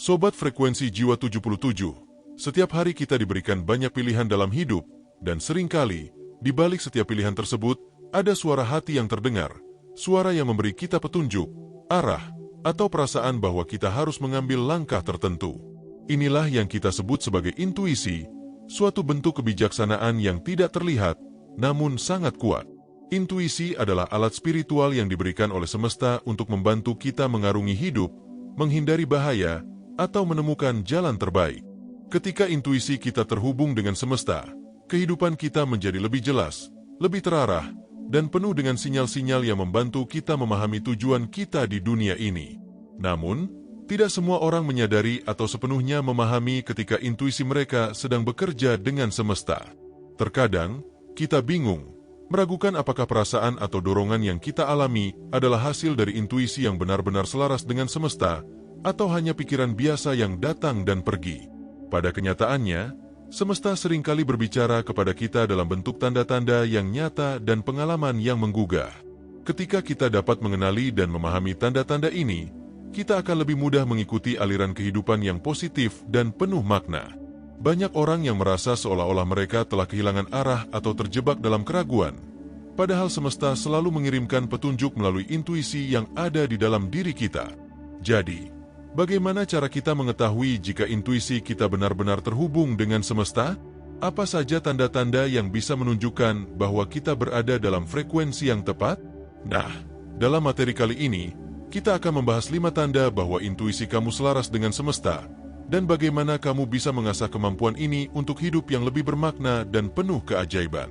Sobat Frekuensi Jiwa 77, setiap hari kita diberikan banyak pilihan dalam hidup, dan seringkali, di balik setiap pilihan tersebut, ada suara hati yang terdengar, suara yang memberi kita petunjuk, arah, atau perasaan bahwa kita harus mengambil langkah tertentu. Inilah yang kita sebut sebagai intuisi, suatu bentuk kebijaksanaan yang tidak terlihat, namun sangat kuat. Intuisi adalah alat spiritual yang diberikan oleh semesta untuk membantu kita mengarungi hidup, menghindari bahaya, atau menemukan jalan terbaik. Ketika intuisi kita terhubung dengan semesta, kehidupan kita menjadi lebih jelas, lebih terarah, dan penuh dengan sinyal-sinyal yang membantu kita memahami tujuan kita di dunia ini. Namun, tidak semua orang menyadari atau sepenuhnya memahami ketika intuisi mereka sedang bekerja dengan semesta. Terkadang, kita bingung, meragukan apakah perasaan atau dorongan yang kita alami adalah hasil dari intuisi yang benar-benar selaras dengan semesta, atau hanya pikiran biasa yang datang dan pergi. Pada kenyataannya, semesta seringkali berbicara kepada kita dalam bentuk tanda-tanda yang nyata dan pengalaman yang menggugah. Ketika kita dapat mengenali dan memahami tanda-tanda ini, kita akan lebih mudah mengikuti aliran kehidupan yang positif dan penuh makna. Banyak orang yang merasa seolah-olah mereka telah kehilangan arah atau terjebak dalam keraguan, padahal semesta selalu mengirimkan petunjuk melalui intuisi yang ada di dalam diri kita. Jadi, bagaimana cara kita mengetahui jika intuisi kita benar-benar terhubung dengan semesta? Apa saja tanda-tanda yang bisa menunjukkan bahwa kita berada dalam frekuensi yang tepat? Nah, dalam materi kali ini, kita akan membahas 5 tanda bahwa intuisi kamu selaras dengan semesta, dan bagaimana kamu bisa mengasah kemampuan ini untuk hidup yang lebih bermakna dan penuh keajaiban.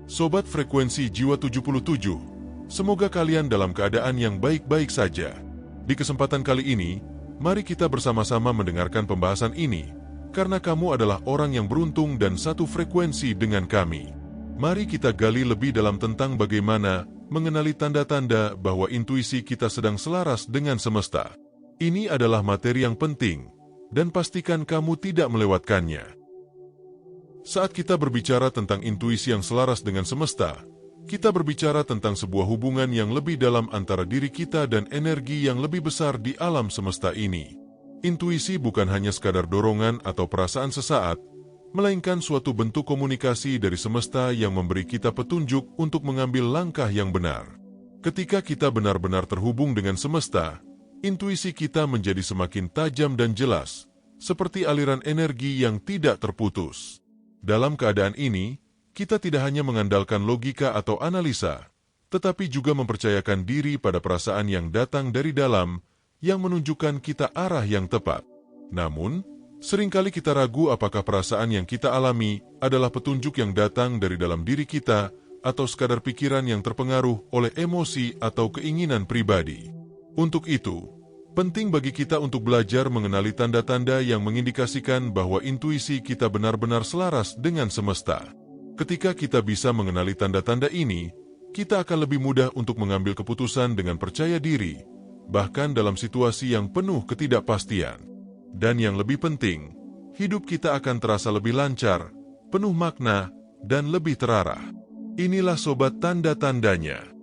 Sobat Frekuensi Jiwa 77, semoga kalian dalam keadaan yang baik-baik saja. Di kesempatan kali ini, mari kita bersama-sama mendengarkan pembahasan ini, karena kamu adalah orang yang beruntung dan satu frekuensi dengan kami. Mari kita gali lebih dalam tentang bagaimana mengenali tanda-tanda bahwa intuisi kita sedang selaras dengan semesta. Ini adalah materi yang penting, dan pastikan kamu tidak melewatkannya. Saat kita berbicara tentang intuisi yang selaras dengan semesta, kita berbicara tentang sebuah hubungan yang lebih dalam antara diri kita dan energi yang lebih besar di alam semesta ini. Intuisi bukan hanya sekadar dorongan atau perasaan sesaat, melainkan suatu bentuk komunikasi dari semesta yang memberi kita petunjuk untuk mengambil langkah yang benar. Ketika kita benar-benar terhubung dengan semesta, intuisi kita menjadi semakin tajam dan jelas, seperti aliran energi yang tidak terputus. Dalam keadaan ini, kita tidak hanya mengandalkan logika atau analisa, tetapi juga mempercayakan diri pada perasaan yang datang dari dalam, yang menunjukkan kita arah yang tepat. Namun, seringkali kita ragu apakah perasaan yang kita alami adalah petunjuk yang datang dari dalam diri kita atau sekadar pikiran yang terpengaruh oleh emosi atau keinginan pribadi. Untuk itu, penting bagi kita untuk belajar mengenali tanda-tanda yang mengindikasikan bahwa intuisi kita benar-benar selaras dengan semesta. Ketika kita bisa mengenali tanda-tanda ini, kita akan lebih mudah untuk mengambil keputusan dengan percaya diri, bahkan dalam situasi yang penuh ketidakpastian. Dan yang lebih penting, hidup kita akan terasa lebih lancar, penuh makna, dan lebih terarah. Inilah sobat tanda-tandanya.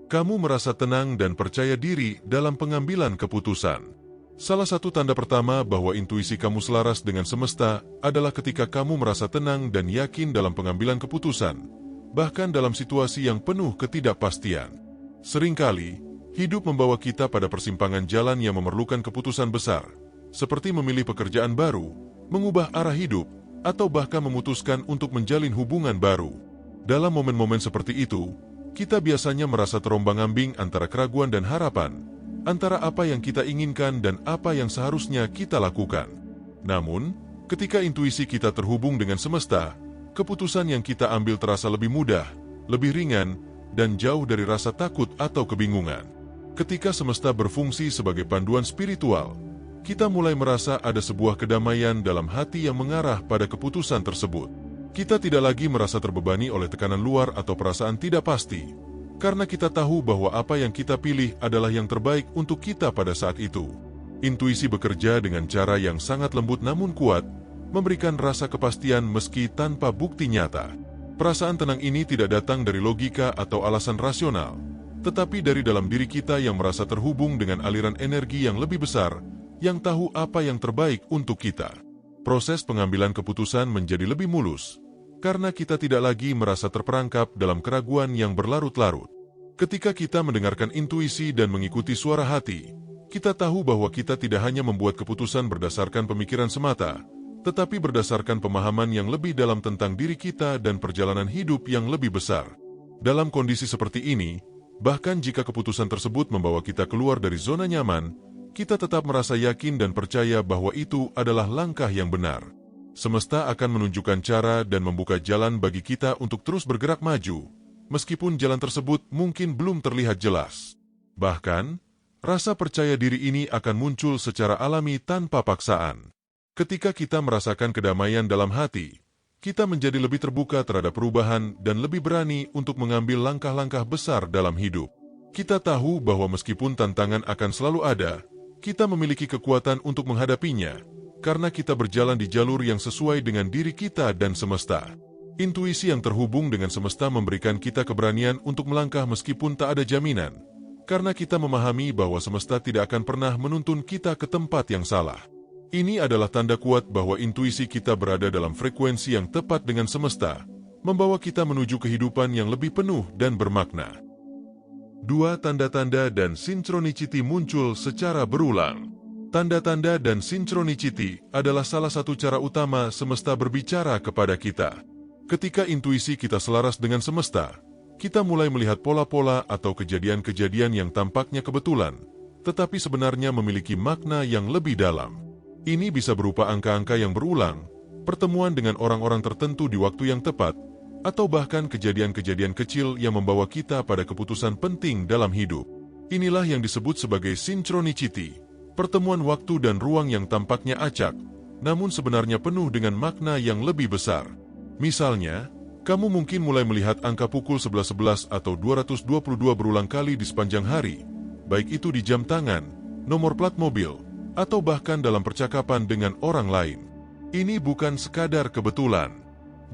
Kamu merasa tenang dan percaya diri dalam pengambilan keputusan. Salah satu tanda pertama bahwa intuisi kamu selaras dengan semesta adalah ketika kamu merasa tenang dan yakin dalam pengambilan keputusan, bahkan dalam situasi yang penuh ketidakpastian. Seringkali, hidup membawa kita pada persimpangan jalan yang memerlukan keputusan besar, seperti memilih pekerjaan baru, mengubah arah hidup, atau bahkan memutuskan untuk menjalin hubungan baru. Dalam momen-momen seperti itu, kita biasanya merasa terombang-ambing antara keraguan dan harapan, antara apa yang kita inginkan dan apa yang seharusnya kita lakukan. Namun, ketika intuisi kita terhubung dengan semesta, keputusan yang kita ambil terasa lebih mudah, lebih ringan, dan jauh dari rasa takut atau kebingungan. Ketika semesta berfungsi sebagai panduan spiritual, kita mulai merasa ada sebuah kedamaian dalam hati yang mengarah pada keputusan tersebut. Kita tidak lagi merasa terbebani oleh tekanan luar atau perasaan tidak pasti, karena kita tahu bahwa apa yang kita pilih adalah yang terbaik untuk kita pada saat itu. Intuisi bekerja dengan cara yang sangat lembut namun kuat, memberikan rasa kepastian meski tanpa bukti nyata. Perasaan tenang ini tidak datang dari logika atau alasan rasional, tetapi dari dalam diri kita yang merasa terhubung dengan aliran energi yang lebih besar, yang tahu apa yang terbaik untuk kita. Proses pengambilan keputusan menjadi lebih mulus, karena kita tidak lagi merasa terperangkap dalam keraguan yang berlarut-larut. Ketika kita mendengarkan intuisi dan mengikuti suara hati, kita tahu bahwa kita tidak hanya membuat keputusan berdasarkan pemikiran semata, tetapi berdasarkan pemahaman yang lebih dalam tentang diri kita dan perjalanan hidup yang lebih besar. Dalam kondisi seperti ini, bahkan jika keputusan tersebut membawa kita keluar dari zona nyaman, kita tetap merasa yakin dan percaya bahwa itu adalah langkah yang benar. Semesta akan menunjukkan cara dan membuka jalan bagi kita untuk terus bergerak maju, meskipun jalan tersebut mungkin belum terlihat jelas. Bahkan, rasa percaya diri ini akan muncul secara alami tanpa paksaan. Ketika kita merasakan kedamaian dalam hati, kita menjadi lebih terbuka terhadap perubahan dan lebih berani untuk mengambil langkah-langkah besar dalam hidup. Kita tahu bahwa meskipun tantangan akan selalu ada, kita memiliki kekuatan untuk menghadapinya, karena kita berjalan di jalur yang sesuai dengan diri kita dan semesta. Intuisi yang terhubung dengan semesta memberikan kita keberanian untuk melangkah meskipun tak ada jaminan, karena kita memahami bahwa semesta tidak akan pernah menuntun kita ke tempat yang salah. Ini adalah tanda kuat bahwa intuisi kita berada dalam frekuensi yang tepat dengan semesta, membawa kita menuju kehidupan yang lebih penuh dan bermakna. 2. Tanda-tanda dan sinkronicity muncul secara berulang. Tanda-tanda dan sinkronicity adalah salah satu cara utama semesta berbicara kepada kita. Ketika intuisi kita selaras dengan semesta, kita mulai melihat pola-pola atau kejadian-kejadian yang tampaknya kebetulan, tetapi sebenarnya memiliki makna yang lebih dalam. Ini bisa berupa angka-angka yang berulang, pertemuan dengan orang-orang tertentu di waktu yang tepat, atau bahkan kejadian-kejadian kecil yang membawa kita pada keputusan penting dalam hidup. Inilah yang disebut sebagai synchronicity, pertemuan waktu dan ruang yang tampaknya acak, namun sebenarnya penuh dengan makna yang lebih besar. Misalnya, kamu mungkin mulai melihat angka pukul 11.11 atau 222 berulang kali di sepanjang hari, baik itu di jam tangan, nomor plat mobil, atau bahkan dalam percakapan dengan orang lain. Ini bukan sekadar kebetulan.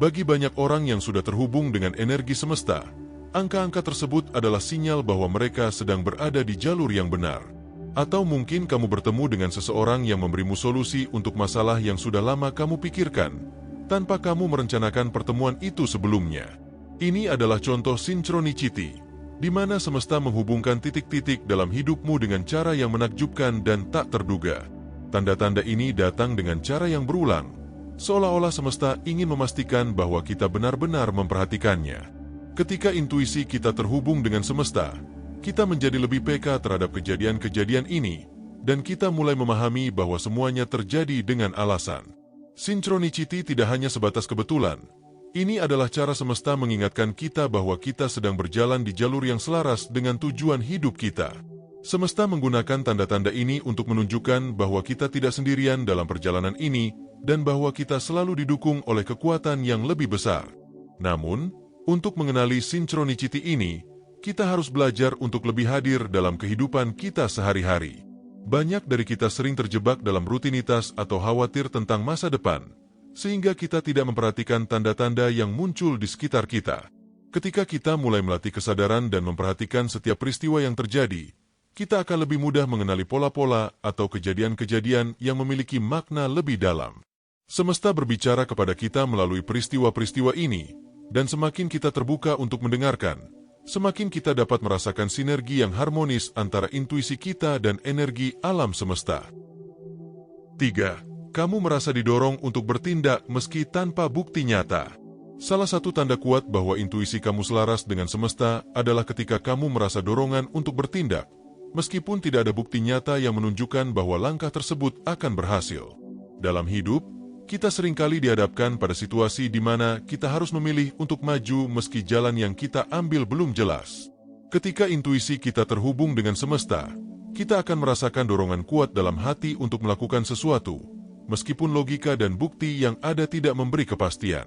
Bagi banyak orang yang sudah terhubung dengan energi semesta, angka-angka tersebut adalah sinyal bahwa mereka sedang berada di jalur yang benar. Atau mungkin kamu bertemu dengan seseorang yang memberimu solusi untuk masalah yang sudah lama kamu pikirkan, tanpa kamu merencanakan pertemuan itu sebelumnya. Ini adalah contoh synchronicity, di mana semesta menghubungkan titik-titik dalam hidupmu dengan cara yang menakjubkan dan tak terduga. Tanda-tanda ini datang dengan cara yang berulang, seolah-olah semesta ingin memastikan bahwa kita benar-benar memperhatikannya. Ketika intuisi kita terhubung dengan semesta, kita menjadi lebih peka terhadap kejadian-kejadian ini, dan kita mulai memahami bahwa semuanya terjadi dengan alasan. Synchronicity tidak hanya sebatas kebetulan. Ini adalah cara semesta mengingatkan kita bahwa kita sedang berjalan di jalur yang selaras dengan tujuan hidup kita. Semesta menggunakan tanda-tanda ini untuk menunjukkan bahwa kita tidak sendirian dalam perjalanan ini dan bahwa kita selalu didukung oleh kekuatan yang lebih besar. Namun, untuk mengenali synchronicity ini, kita harus belajar untuk lebih hadir dalam kehidupan kita sehari-hari. Banyak dari kita sering terjebak dalam rutinitas atau khawatir tentang masa depan, sehingga kita tidak memperhatikan tanda-tanda yang muncul di sekitar kita. Ketika kita mulai melatih kesadaran dan memperhatikan setiap peristiwa yang terjadi, kita akan lebih mudah mengenali pola-pola atau kejadian-kejadian yang memiliki makna lebih dalam. Semesta berbicara kepada kita melalui peristiwa-peristiwa ini, dan semakin kita terbuka untuk mendengarkan, semakin kita dapat merasakan sinergi yang harmonis antara intuisi kita dan energi alam semesta. 3. Kamu merasa didorong untuk bertindak meski tanpa bukti nyata. Salah satu tanda kuat bahwa intuisi kamu selaras dengan semesta adalah ketika kamu merasa dorongan untuk bertindak, meskipun tidak ada bukti nyata yang menunjukkan bahwa langkah tersebut akan berhasil. Dalam hidup, kita seringkali dihadapkan pada situasi di mana kita harus memilih untuk maju meski jalan yang kita ambil belum jelas. Ketika intuisi kita terhubung dengan semesta, kita akan merasakan dorongan kuat dalam hati untuk melakukan sesuatu, meskipun logika dan bukti yang ada tidak memberi kepastian.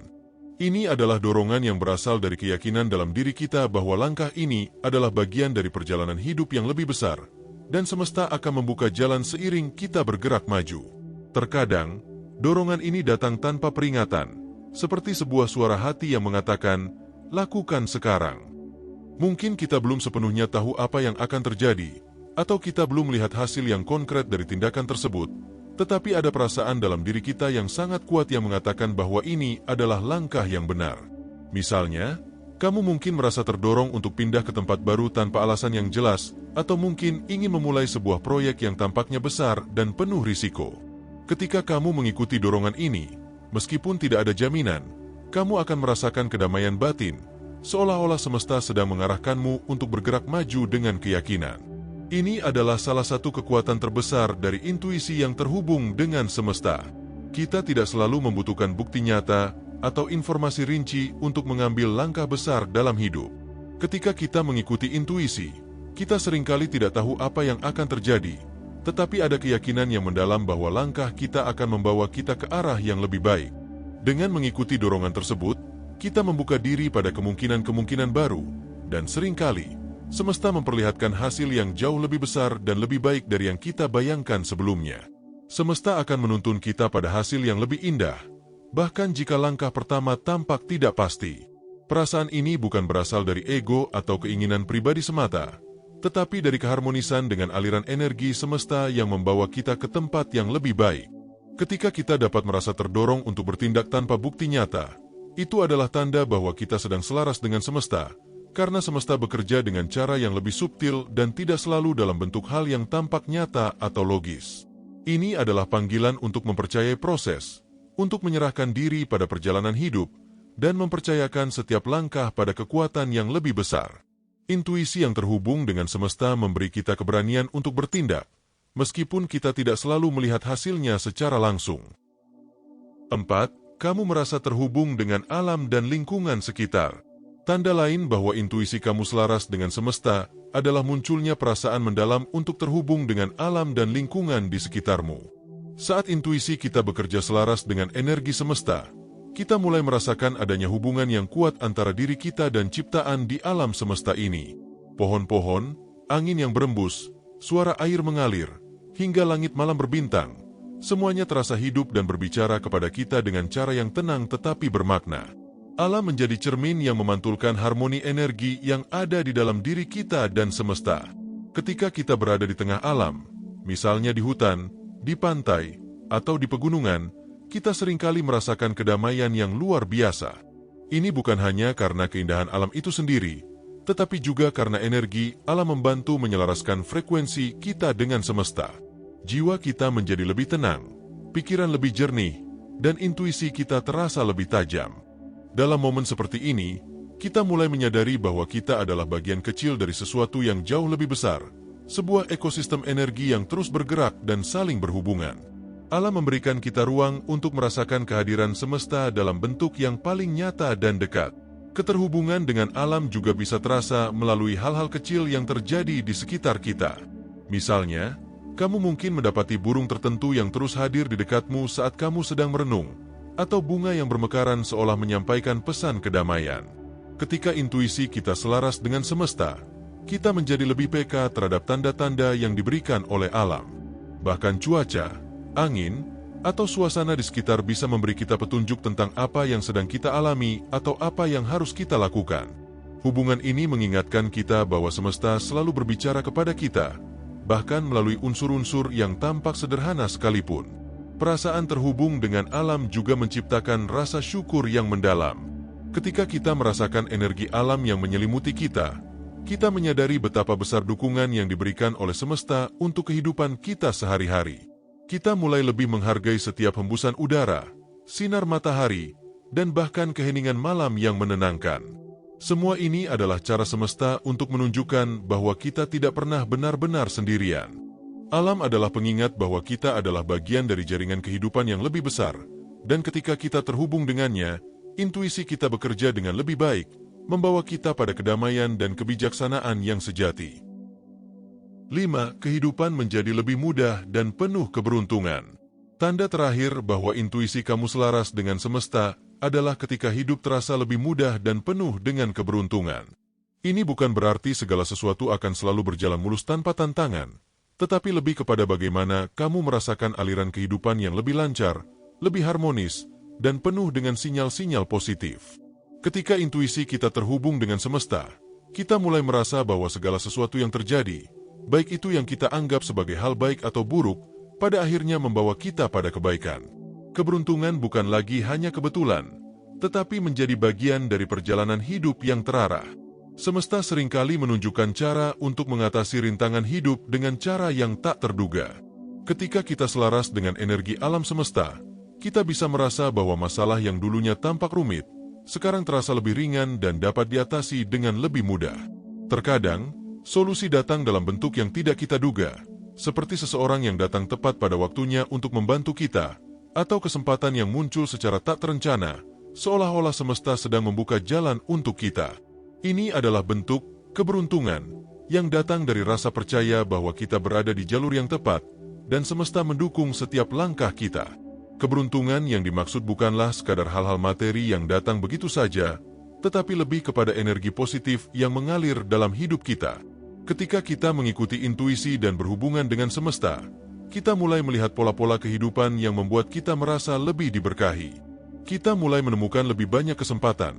Ini adalah dorongan yang berasal dari keyakinan dalam diri kita bahwa langkah ini adalah bagian dari perjalanan hidup yang lebih besar, dan semesta akan membuka jalan seiring kita bergerak maju. Terkadang, dorongan ini datang tanpa peringatan, seperti sebuah suara hati yang mengatakan, "Lakukan sekarang." Mungkin kita belum sepenuhnya tahu apa yang akan terjadi, atau kita belum melihat hasil yang konkret dari tindakan tersebut, tetapi ada perasaan dalam diri kita yang sangat kuat yang mengatakan bahwa ini adalah langkah yang benar. Misalnya, kamu mungkin merasa terdorong untuk pindah ke tempat baru tanpa alasan yang jelas, atau mungkin ingin memulai sebuah proyek yang tampaknya besar dan penuh risiko. Ketika kamu mengikuti dorongan ini, meskipun tidak ada jaminan, kamu akan merasakan kedamaian batin, seolah-olah semesta sedang mengarahkanmu untuk bergerak maju dengan keyakinan. Ini adalah salah satu kekuatan terbesar dari intuisi yang terhubung dengan semesta. Kita tidak selalu membutuhkan bukti nyata atau informasi rinci untuk mengambil langkah besar dalam hidup. Ketika kita mengikuti intuisi, kita seringkali tidak tahu apa yang akan terjadi, tetapi ada keyakinan yang mendalam bahwa langkah kita akan membawa kita ke arah yang lebih baik. Dengan mengikuti dorongan tersebut, kita membuka diri pada kemungkinan-kemungkinan baru, dan seringkali semesta memperlihatkan hasil yang jauh lebih besar dan lebih baik dari yang kita bayangkan sebelumnya. Semesta akan menuntun kita pada hasil yang lebih indah, bahkan jika langkah pertama tampak tidak pasti. Perasaan ini bukan berasal dari ego atau keinginan pribadi semata, tetapi dari keharmonisan dengan aliran energi semesta yang membawa kita ke tempat yang lebih baik. Ketika kita dapat merasa terdorong untuk bertindak tanpa bukti nyata, itu adalah tanda bahwa kita sedang selaras dengan semesta, karena semesta bekerja dengan cara yang lebih subtil dan tidak selalu dalam bentuk hal yang tampak nyata atau logis. Ini adalah panggilan untuk mempercayai proses, untuk menyerahkan diri pada perjalanan hidup, dan mempercayakan setiap langkah pada kekuatan yang lebih besar. Intuisi yang terhubung dengan semesta memberi kita keberanian untuk bertindak, meskipun kita tidak selalu melihat hasilnya secara langsung. 4. Kamu merasa terhubung dengan alam dan lingkungan sekitar. Tanda lain bahwa intuisi kamu selaras dengan semesta adalah munculnya perasaan mendalam untuk terhubung dengan alam dan lingkungan di sekitarmu. Saat intuisi kita bekerja selaras dengan energi semesta, kita mulai merasakan adanya hubungan yang kuat antara diri kita dan ciptaan di alam semesta ini. Pohon-pohon, angin yang berembus, suara air mengalir, hingga langit malam berbintang, semuanya terasa hidup dan berbicara kepada kita dengan cara yang tenang tetapi bermakna. Alam menjadi cermin yang memantulkan harmoni energi yang ada di dalam diri kita dan semesta. Ketika kita berada di tengah alam, misalnya di hutan, di pantai, atau di pegunungan, kita seringkali merasakan kedamaian yang luar biasa. Ini bukan hanya karena keindahan alam itu sendiri, tetapi juga karena energi alam membantu menyelaraskan frekuensi kita dengan semesta. Jiwa kita menjadi lebih tenang, pikiran lebih jernih, dan intuisi kita terasa lebih tajam. Dalam momen seperti ini, kita mulai menyadari bahwa kita adalah bagian kecil dari sesuatu yang jauh lebih besar, sebuah ekosistem energi yang terus bergerak dan saling berhubungan. Alam memberikan kita ruang untuk merasakan kehadiran semesta dalam bentuk yang paling nyata dan dekat. Keterhubungan dengan alam juga bisa terasa melalui hal-hal kecil yang terjadi di sekitar kita. Misalnya, kamu mungkin mendapati burung tertentu yang terus hadir di dekatmu saat kamu sedang merenung, atau bunga yang bermekaran seolah menyampaikan pesan kedamaian. Ketika intuisi kita selaras dengan semesta, kita menjadi lebih peka terhadap tanda-tanda yang diberikan oleh alam. Bahkan cuaca, angin, atau suasana di sekitar bisa memberi kita petunjuk tentang apa yang sedang kita alami atau apa yang harus kita lakukan. Hubungan ini mengingatkan kita bahwa semesta selalu berbicara kepada kita, bahkan melalui unsur-unsur yang tampak sederhana sekalipun. Perasaan terhubung dengan alam juga menciptakan rasa syukur yang mendalam. Ketika kita merasakan energi alam yang menyelimuti kita menyadari betapa besar dukungan yang diberikan oleh semesta untuk kehidupan kita sehari-hari. Kita mulai lebih menghargai setiap hembusan udara, sinar matahari, dan bahkan keheningan malam yang menenangkan. Semua ini adalah cara semesta untuk menunjukkan bahwa kita tidak pernah benar-benar sendirian. Alam adalah pengingat bahwa kita adalah bagian dari jaringan kehidupan yang lebih besar, dan ketika kita terhubung dengannya, intuisi kita bekerja dengan lebih baik, membawa kita pada kedamaian dan kebijaksanaan yang sejati. 5. Kehidupan menjadi lebih mudah dan penuh keberuntungan. Tanda terakhir bahwa intuisi kamu selaras dengan semesta adalah ketika hidup terasa lebih mudah dan penuh dengan keberuntungan. Ini bukan berarti segala sesuatu akan selalu berjalan mulus tanpa tantangan, tetapi lebih kepada bagaimana kamu merasakan aliran kehidupan yang lebih lancar, lebih harmonis, dan penuh dengan sinyal-sinyal positif. Ketika intuisi kita terhubung dengan semesta, kita mulai merasa bahwa segala sesuatu yang terjadi, baik itu yang kita anggap sebagai hal baik atau buruk, pada akhirnya membawa kita pada kebaikan. Keberuntungan bukan lagi hanya kebetulan, tetapi menjadi bagian dari perjalanan hidup yang terarah. Semesta seringkali menunjukkan cara untuk mengatasi rintangan hidup dengan cara yang tak terduga. Ketika kita selaras dengan energi alam semesta, kita bisa merasa bahwa masalah yang dulunya tampak rumit, sekarang terasa lebih ringan dan dapat diatasi dengan lebih mudah. Terkadang, solusi datang dalam bentuk yang tidak kita duga, seperti seseorang yang datang tepat pada waktunya untuk membantu kita, atau kesempatan yang muncul secara tak terencana, seolah-olah semesta sedang membuka jalan untuk kita. Ini adalah bentuk keberuntungan yang datang dari rasa percaya bahwa kita berada di jalur yang tepat dan semesta mendukung setiap langkah kita. Keberuntungan yang dimaksud bukanlah sekadar hal-hal materi yang datang begitu saja, tetapi lebih kepada energi positif yang mengalir dalam hidup kita. Ketika kita mengikuti intuisi dan berhubungan dengan semesta, kita mulai melihat pola-pola kehidupan yang membuat kita merasa lebih diberkahi. Kita mulai menemukan lebih banyak kesempatan,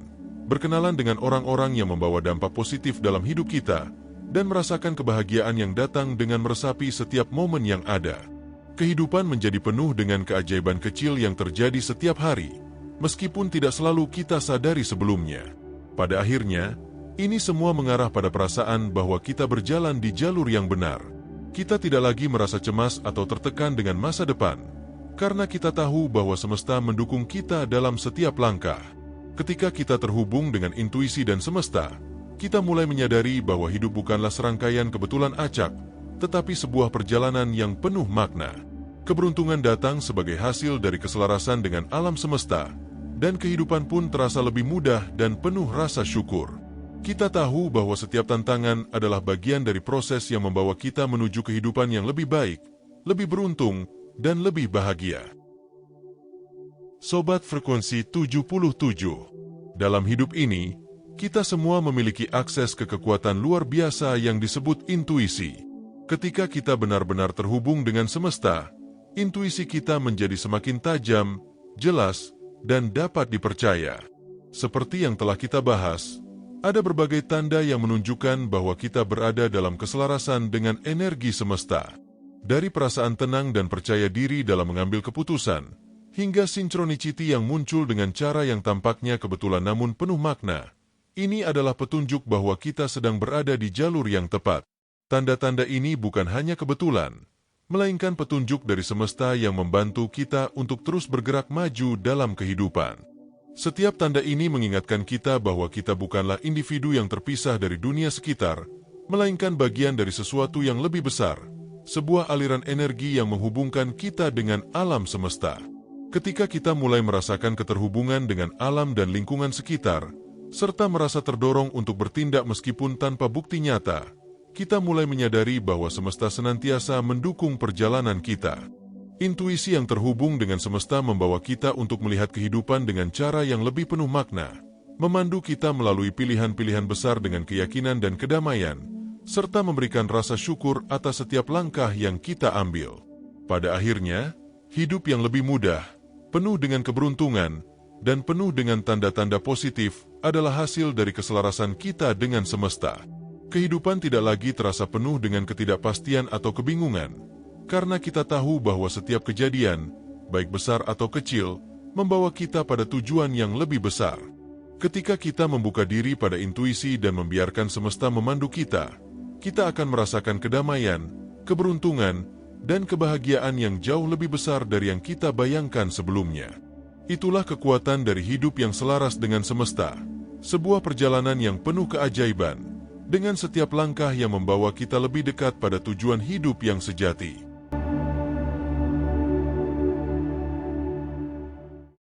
berkenalan dengan orang-orang yang membawa dampak positif dalam hidup kita, dan merasakan kebahagiaan yang datang dengan meresapi setiap momen yang ada. Kehidupan menjadi penuh dengan keajaiban kecil yang terjadi setiap hari, meskipun tidak selalu kita sadari sebelumnya. Pada akhirnya, ini semua mengarah pada perasaan bahwa kita berjalan di jalur yang benar. Kita tidak lagi merasa cemas atau tertekan dengan masa depan, karena kita tahu bahwa semesta mendukung kita dalam setiap langkah. Ketika kita terhubung dengan intuisi dan semesta, kita mulai menyadari bahwa hidup bukanlah serangkaian kebetulan acak, tetapi sebuah perjalanan yang penuh makna. Keberuntungan datang sebagai hasil dari keselarasan dengan alam semesta, dan kehidupan pun terasa lebih mudah dan penuh rasa syukur. Kita tahu bahwa setiap tantangan adalah bagian dari proses yang membawa kita menuju kehidupan yang lebih baik, lebih beruntung, dan lebih bahagia. Sobat Frekuensi 77, dalam hidup ini, kita semua memiliki akses ke kekuatan luar biasa yang disebut intuisi. Ketika kita benar-benar terhubung dengan semesta, intuisi kita menjadi semakin tajam, jelas, dan dapat dipercaya. Seperti yang telah kita bahas, ada berbagai tanda yang menunjukkan bahwa kita berada dalam keselarasan dengan energi semesta. Dari perasaan tenang dan percaya diri dalam mengambil keputusan, hingga sinkronicity yang muncul dengan cara yang tampaknya kebetulan namun penuh makna. Ini adalah petunjuk bahwa kita sedang berada di jalur yang tepat. Tanda-tanda ini bukan hanya kebetulan, melainkan petunjuk dari semesta yang membantu kita untuk terus bergerak maju dalam kehidupan. Setiap tanda ini mengingatkan kita bahwa kita bukanlah individu yang terpisah dari dunia sekitar, melainkan bagian dari sesuatu yang lebih besar, sebuah aliran energi yang menghubungkan kita dengan alam semesta. Ketika kita mulai merasakan keterhubungan dengan alam dan lingkungan sekitar, serta merasa terdorong untuk bertindak meskipun tanpa bukti nyata, kita mulai menyadari bahwa semesta senantiasa mendukung perjalanan kita. Intuisi yang terhubung dengan semesta membawa kita untuk melihat kehidupan dengan cara yang lebih penuh makna, memandu kita melalui pilihan-pilihan besar dengan keyakinan dan kedamaian, serta memberikan rasa syukur atas setiap langkah yang kita ambil. Pada akhirnya, hidup yang lebih mudah, penuh dengan keberuntungan, dan penuh dengan tanda-tanda positif adalah hasil dari keselarasan kita dengan semesta. Kehidupan tidak lagi terasa penuh dengan ketidakpastian atau kebingungan, karena kita tahu bahwa setiap kejadian, baik besar atau kecil, membawa kita pada tujuan yang lebih besar. Ketika kita membuka diri pada intuisi dan membiarkan semesta memandu kita akan merasakan kedamaian, keberuntungan, dan kebahagiaan yang jauh lebih besar dari yang kita bayangkan sebelumnya. Itulah kekuatan dari hidup yang selaras dengan semesta, sebuah perjalanan yang penuh keajaiban, dengan setiap langkah yang membawa kita lebih dekat pada tujuan hidup yang sejati.